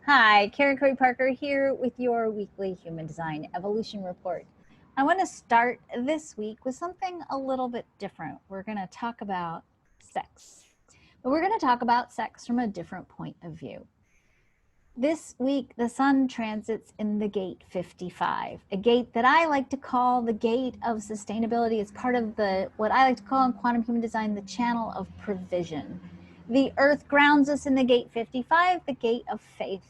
Hi, Karen Curry Parker here with your weekly Human Design Evolution Report. I want to start this week with something a little bit different. We're going to talk about sex, but we're going to talk about sex from a different point of view. This week, the sun transits in the gate 55, a gate that I like to call the gate of sustainability. It's part of what I like to call in quantum human design the channel of provision. The earth grounds us in the gate 55, the gate of faith.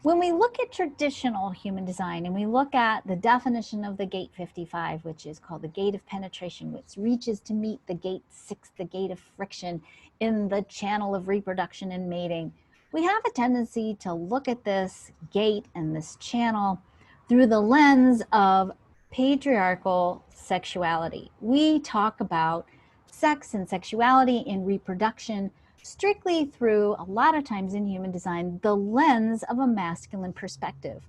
When we look at traditional human design and we look at the definition of the gate 55, which is called the gate of penetration, which reaches to meet the gate 6, the gate of friction in the channel of reproduction and mating, we have a tendency to look at this gate and this channel through the lens of patriarchal sexuality. We talk about sex and sexuality and reproduction strictly through, a lot of times in human design, the lens of a masculine perspective.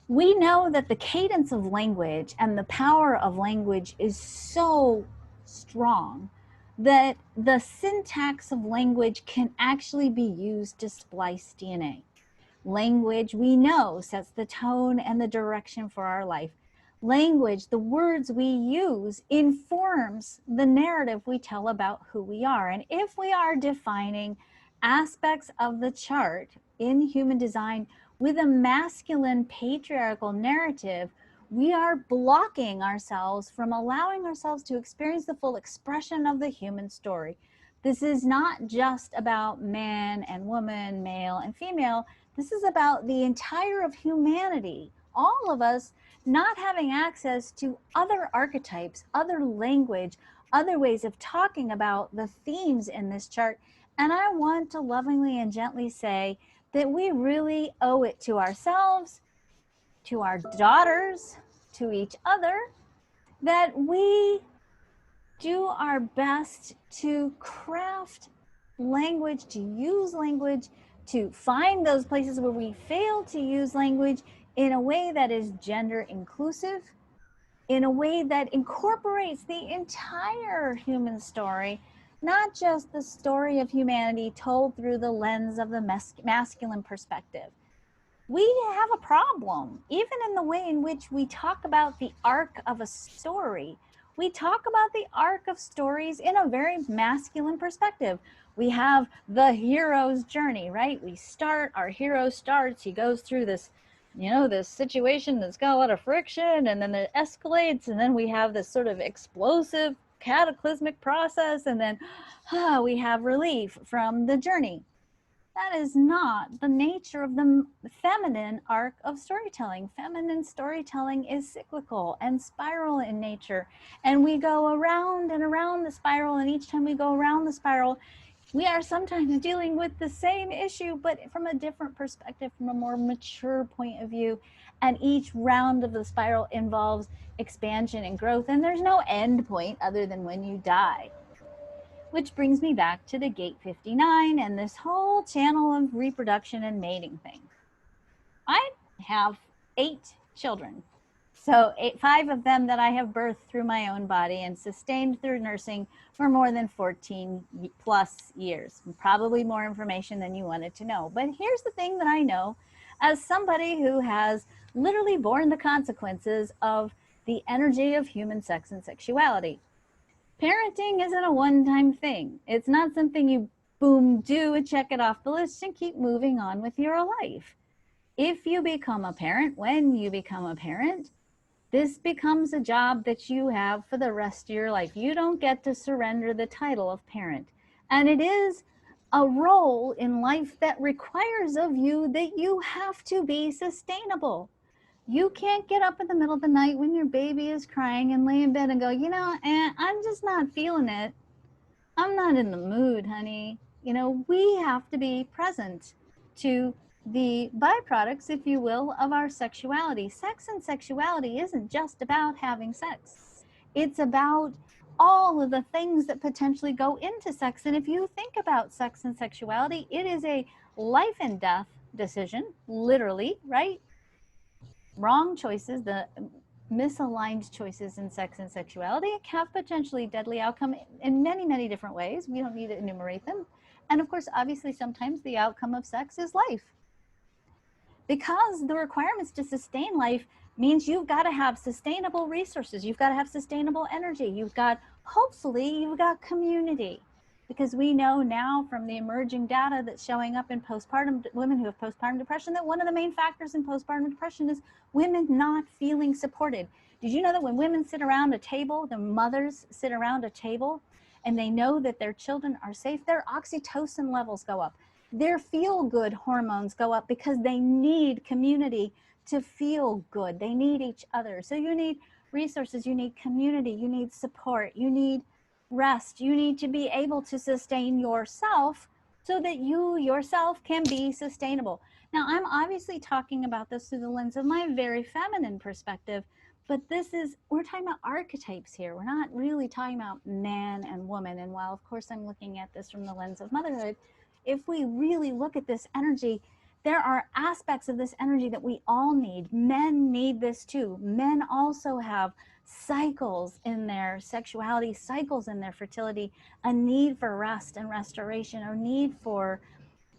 We know that the cadence of language and the power of language is so strong that the syntax of language can actually be used to splice DNA. Language, we know, sets the tone and the direction for our life. Language, the words we use, informs the narrative we tell about who we are. And if we are defining aspects of the chart in human design with a masculine patriarchal narrative, we are blocking ourselves from allowing ourselves to experience the full expression of the human story. This is not just about man and woman, male and female. This is about the entire of humanity, all of us not having access to other archetypes, other language, other ways of talking about the themes in this chart. And I want to lovingly and gently say that we really owe it to ourselves, to our daughters, to each other, that we do our best to craft language, to use language, to find those places where we fail to use language in a way that is gender inclusive, in a way that incorporates the entire human story, not just the story of humanity told through the lens of the masculine perspective. We have a problem, even in the way in which we talk about the arc of a story. We talk about the arc of stories in a very masculine perspective. We have the hero's journey, right? Our hero starts, he goes through this, this situation that's got a lot of friction, and then it escalates, and then we have this sort of explosive, cataclysmic process, and then we have relief from the journey. That is not the nature of the feminine arc of storytelling. Feminine storytelling is cyclical and spiral in nature. And we go around and around the spiral. And each time we go around the spiral, we are sometimes dealing with the same issue, but from a different perspective, from a more mature point of view. And each round of the spiral involves expansion and growth. And there's no end point other than when you die. Which brings me back to the gate 59 and this whole channel of reproduction and mating thing. I have 8 children. So 5 of them that I have birthed through my own body and sustained through nursing for more than 14 plus years. Probably more information than you wanted to know. But here's the thing that I know as somebody who has literally borne the consequences of the energy of human sex and sexuality. Parenting isn't a one-time thing. It's not something you boom do and check it off the list and keep moving on with your life. If you become a parent, when you become a parent, this becomes a job that you have for the rest of your life. You don't get to surrender the title of parent. And it is a role in life that requires of you that you have to be sustainable. You can't get up in the middle of the night when your baby is crying and lay in bed and go, I'm just not feeling it. I'm not in the mood, honey. We have to be present to the byproducts, if you will, of our sexuality. Sex and sexuality isn't just about having sex. It's about all of the things that potentially go into sex. And if you think about sex and sexuality, it is a life and death decision, literally, right? Wrong choices, the misaligned choices in sex and sexuality have potentially deadly outcome in many, many different ways. We don't need to enumerate them. And of course, obviously, sometimes the outcome of sex is life. Because the requirements to sustain life means you've got to have sustainable resources. You've got to have sustainable energy. Hopefully, you've got community. Because we know now from the emerging data that's showing up in postpartum women who have postpartum depression that one of the main factors in postpartum depression is women not feeling supported. Did you know that when women sit around a table, the mothers sit around a table, and they know that their children are safe, their oxytocin levels go up, their feel-good hormones go up, because they need community to feel good. They need each other. So you need resources, you need community, you need support, you need rest. You need to be able to sustain yourself so that you yourself can be sustainable. Now, I'm obviously talking about this through the lens of my very feminine perspective, but we're talking about archetypes here. We're not really talking about man and woman. And while, of course, I'm looking at this from the lens of motherhood, if we really look at this energy, there are aspects of this energy that we all need. Men need this too. Men also have cycles in their sexuality, cycles in their fertility, a need for rest and restoration, or need for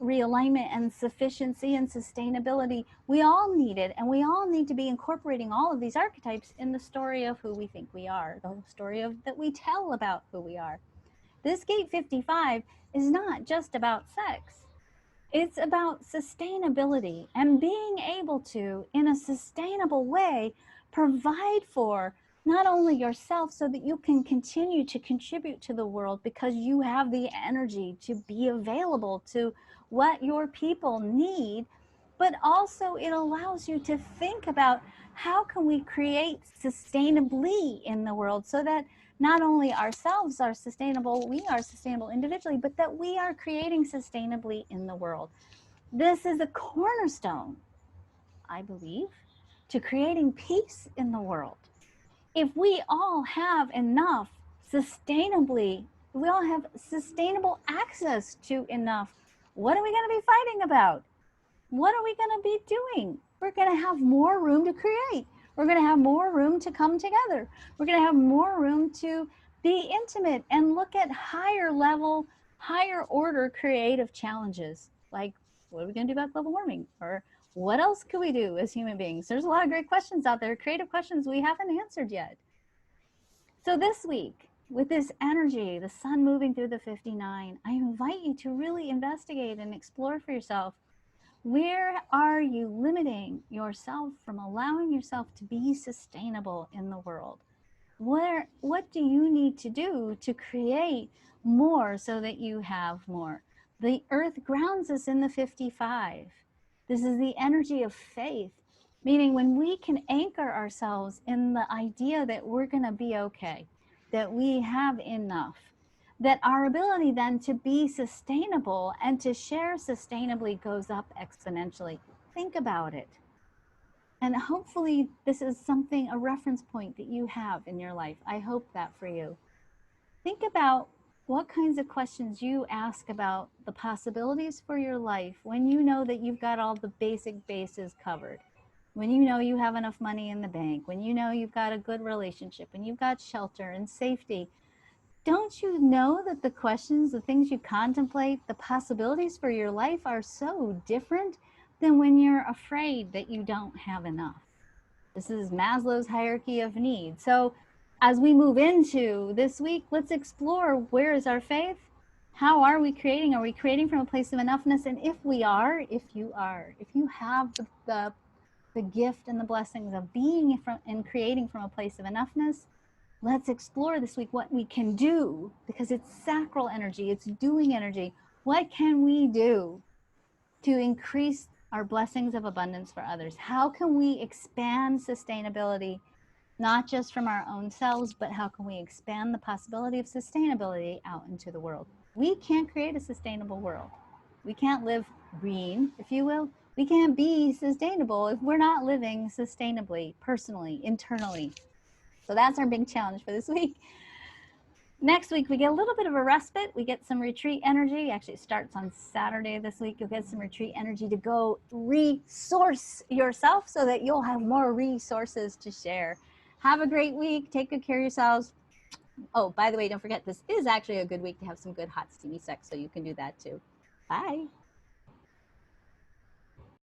realignment and sufficiency and sustainability. We all need it, and we all need to be incorporating all of these archetypes in the story of who we think we are, the story that we tell about who we are. This Gate 55 is not just about sex. It's about sustainability and being able to, in a sustainable way, provide for not only yourself so that you can continue to contribute to the world because you have the energy to be available to what your people need, but also it allows you to think about how can we create sustainably in the world so that not only ourselves are sustainable, we are sustainable individually, but that we are creating sustainably in the world. This is a cornerstone, I believe, to creating peace in the world. If we all have enough sustainably, if we all have sustainable access to enough, what are we going to be fighting about? What are we going to be doing? We're going to have more room to create. We're going to have more room to come together. We're going to have more room to be intimate and look at higher level, higher order creative challenges. Like, what are we going to do about global warming? Or what else could we do as human beings? There's a lot of great questions out there, creative questions we haven't answered yet. So this week, with this energy, the sun moving through the 59, I invite you to really investigate and explore for yourself, where are you limiting yourself from allowing yourself to be sustainable in the world? What do you need to do to create more so that you have more? The earth grounds us in the 55. This is the energy of faith, meaning when we can anchor ourselves in the idea that we're going to be okay, that we have enough, that our ability then to be sustainable and to share sustainably goes up exponentially. Think about it. And hopefully this is something, a reference point that you have in your life. I hope that for you. Think about what kinds of questions you ask about the possibilities for your life when you know that you've got all the basic bases covered. When you know you have enough money in the bank, when you know you've got a good relationship, and you've got shelter and safety. Don't you know that the questions, the things you contemplate, the possibilities for your life are so different than when you're afraid that you don't have enough? This is Maslow's hierarchy of needs. So as we move into this week, let's explore, where is our faith? How are we creating? Are we creating from a place of enoughness? And if you have the gift and the blessings of being from and creating from a place of enoughness, let's explore this week what we can do, because it's sacral energy, it's doing energy. What can we do to increase our blessings of abundance for others? How can we expand sustainability, not just from our own selves, but how can we expand the possibility of sustainability out into the world? We can't create a sustainable world. We can't live green, if you will. We can't be sustainable if we're not living sustainably, personally, internally. So that's our big challenge for this week. Next week, we get a little bit of a respite. We get some retreat energy. Actually, it starts on Saturday this week. You'll get some retreat energy to go resource yourself so that you'll have more resources to share. Have a great week. Take good care of yourselves. Oh, by the way, don't forget, this is actually a good week to have some good hot steamy sex, so you can do that too. Bye.